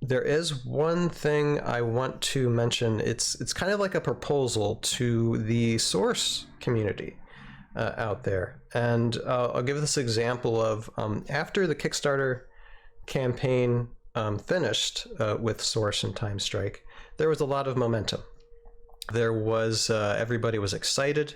There is one thing I want to mention. It's kind of like a proposal to the source community out there. And I'll give this example of after the Kickstarter campaign finished with Source and TimeStrike, there was a lot of momentum. There was everybody was excited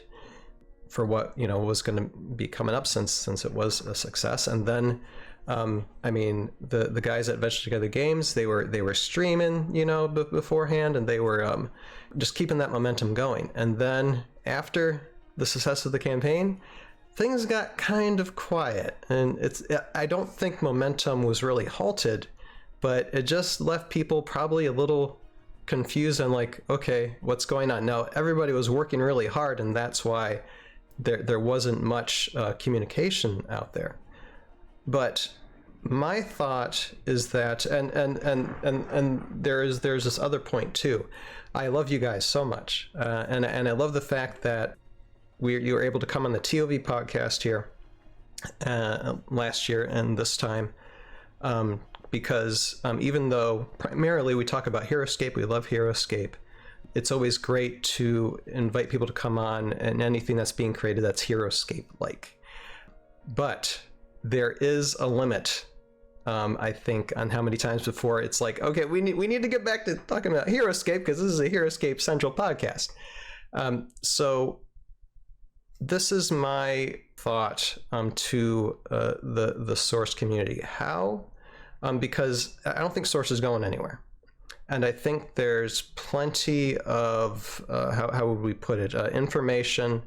for what was going to be coming up since it was a success. And then the guys at Venture Together Games, they were streaming beforehand, and they were just keeping that momentum going. And then after the success of the campaign, things got kind of quiet, and I don't think momentum was really halted, but it just left people probably a little confused and like, okay, what's going on now? Everybody was working really hard, and that's why there wasn't much communication out there. But my thought is that, and there's this other point too. I love you guys so much, and I love the fact that you were able to come on the ToV podcast here last year and this time, because even though primarily we talk about HeroScape, we love HeroScape, it's always great to invite people to come on and anything that's being created that's HeroScape-like. But there is a limit, I think, on how many times before it's like, okay, we need to get back to talking about HeroScape because this is a HeroScape Central podcast. So this is my thought to the Source community. How? Because I don't think Source is going anywhere. And I think there's plenty of, how would we put it, information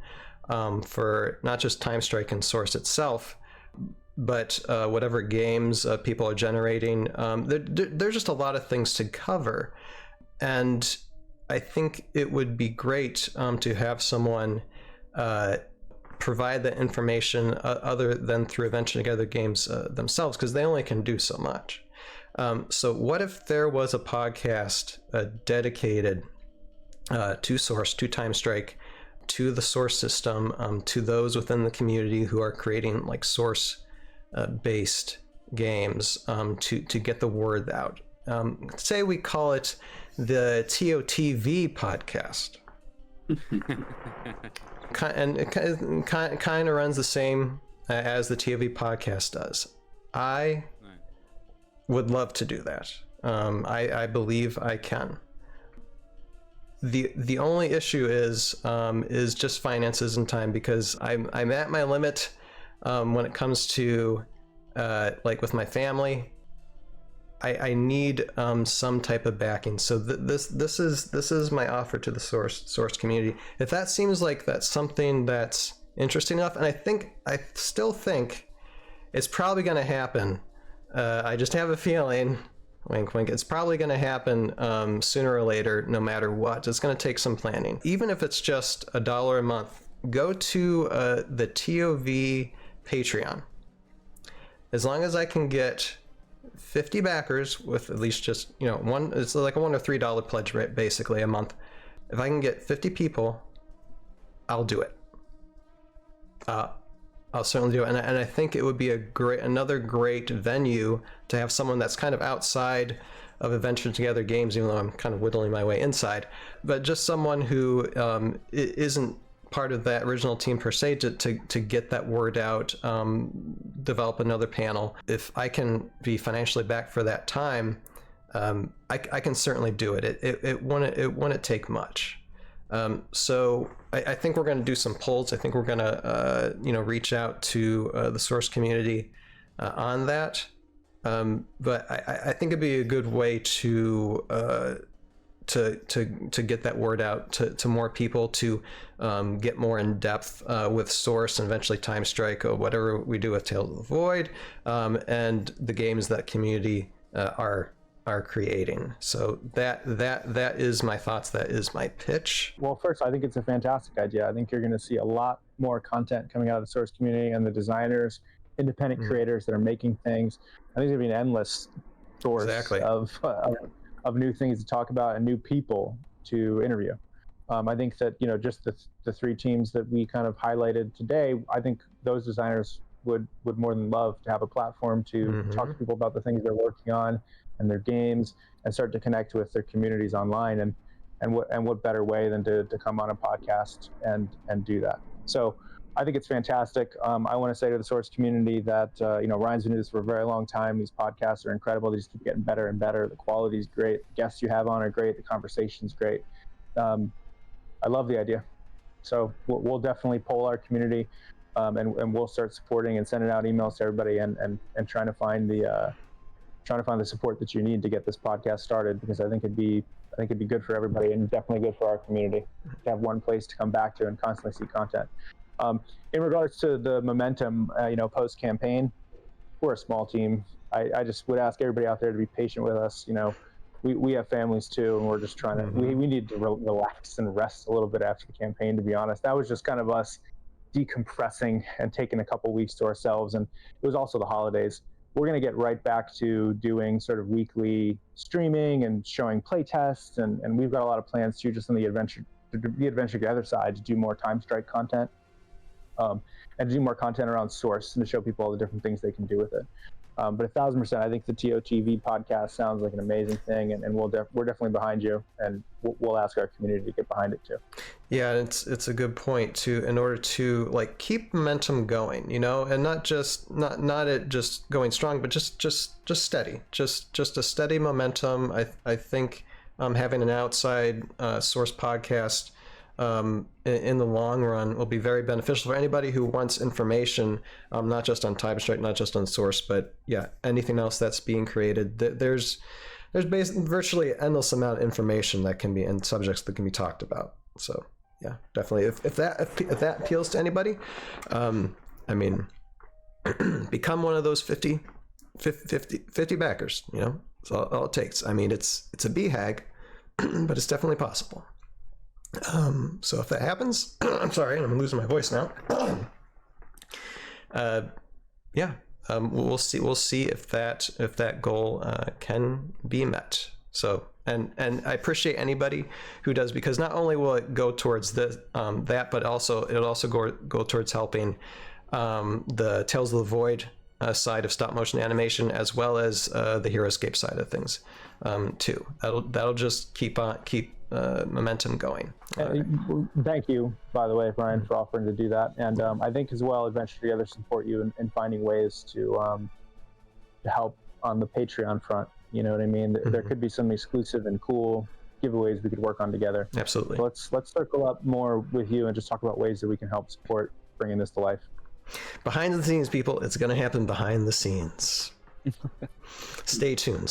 for not just TimeStrike and Source itself, but whatever games people are generating. There's just a lot of things to cover. And I think it would be great to have someone provide that information other than through Venture Together Games themselves, because they only can do so much. So what if there was a podcast dedicated to Source, to TimeStrike, to the Source system, to those within the community who are creating like Source based games to get the word out. Say we call it the TOTV podcast. And it kind of runs the same as the ToV podcast does. I would love to do that. I believe I can. The only issue is just finances and time, because I'm at my limit when it comes to like with my family. I need some type of backing. So this is my offer to the source community. If that seems like that's something that's interesting enough, and I still think it's probably going to happen. I just have a feeling, wink wink, it's probably going to happen sooner or later, no matter what. It's going to take some planning. Even if it's just $1 a month, go to the ToV Patreon. As long as I can get 50 backers with at least just, one, it's like a $1 or $3 pledge rate basically a month. If I can get 50 people, I'll do it. I'll certainly do it. And I think it would be another great venue to have someone that's kind of outside of Adventure Together Games, even though I'm kind of whittling my way inside, but just someone who isn't part of that original team per se to get that word out, develop another panel. If I can be financially backed for that time, I can certainly do it. It wouldn't take much. So I think we're going to do some polls. I think we're going to reach out to the source community on that. But I think it'd be a good way to get that word out to more people, to get more in depth with Source and eventually TimeStrike or whatever we do with Tales of the Void, and the games that community are creating. So that is my thoughts. That is my pitch. Well, first, I think it's a fantastic idea. I think you're going to see a lot more content coming out of the Source community and the designers, independent creators that are making things. I think there's going to be an endless source of new things to talk about and new people to interview. I think that, just the three teams that we kind of highlighted today, I think those designers would more than love to have a platform to talk to people about the things they're working on, and their games, and start to connect with their communities online. And what better way than to come on a podcast and do that. So I think it's fantastic. I want to say to the Source community that Ryan's been doing this for a very long time. These podcasts are incredible. They just keep getting better and better. The quality is great. The guests you have on are great. The conversation's great. I love the idea. So we'll definitely poll our community, and we'll start supporting and sending out emails to everybody and trying to find the support that you need to get this podcast started, because I think it'd be good for everybody, and definitely good for our community to have one place to come back to and constantly see content. In regards to the momentum, post campaign, we're a small team. I just would ask everybody out there to be patient with us. We have families too, and we're just trying to, we need to relax and rest a little bit after the campaign, to be honest. That was just kind of us decompressing and taking a couple weeks to ourselves. And it was also the holidays. We're going to get right back to doing sort of weekly streaming and showing play tests. And we've got a lot of plans too, just on the Adventure Together side, to do more TimeStrike content, and to do more content around Source, and to show people all the different things they can do with it. But 1,000%, I think the ToV podcast sounds like an amazing thing, and we're definitely behind you, and we'll ask our community to get behind it too. Yeah, it's a good point too. In order to keep momentum going, and not it just going strong, but just steady, just a steady momentum. I think having an outside source podcast in the long run will be very beneficial for anybody who wants information, not just on TimeStrike, not just on Source, but anything else that's being created. There's virtually an endless amount of information that can be, and subjects that can be talked about. So yeah, definitely. If that appeals to anybody, become one of those 50 backers. It's all it takes. It's a BHAG, but it's definitely possible. So if that happens, I'm sorry, I'm losing my voice now. We'll see if that goal can be met. So and I appreciate anybody who does, because not only will it go towards that, but also it'll also go towards helping the Tales of the Void side of stop motion animation, as well as the Heroescape side of things too. That'll just keep momentum going. Thank you, by the way, Brian, for offering to do that. And I think as well, Adventure Together support you in finding ways to help on the Patreon front. You know what I mean? There could be some exclusive and cool giveaways we could work on together. Absolutely. So let's circle up more with you and just talk about ways that we can help support bringing this to life. Behind the scenes, people, it's going to happen behind the scenes. Stay tuned.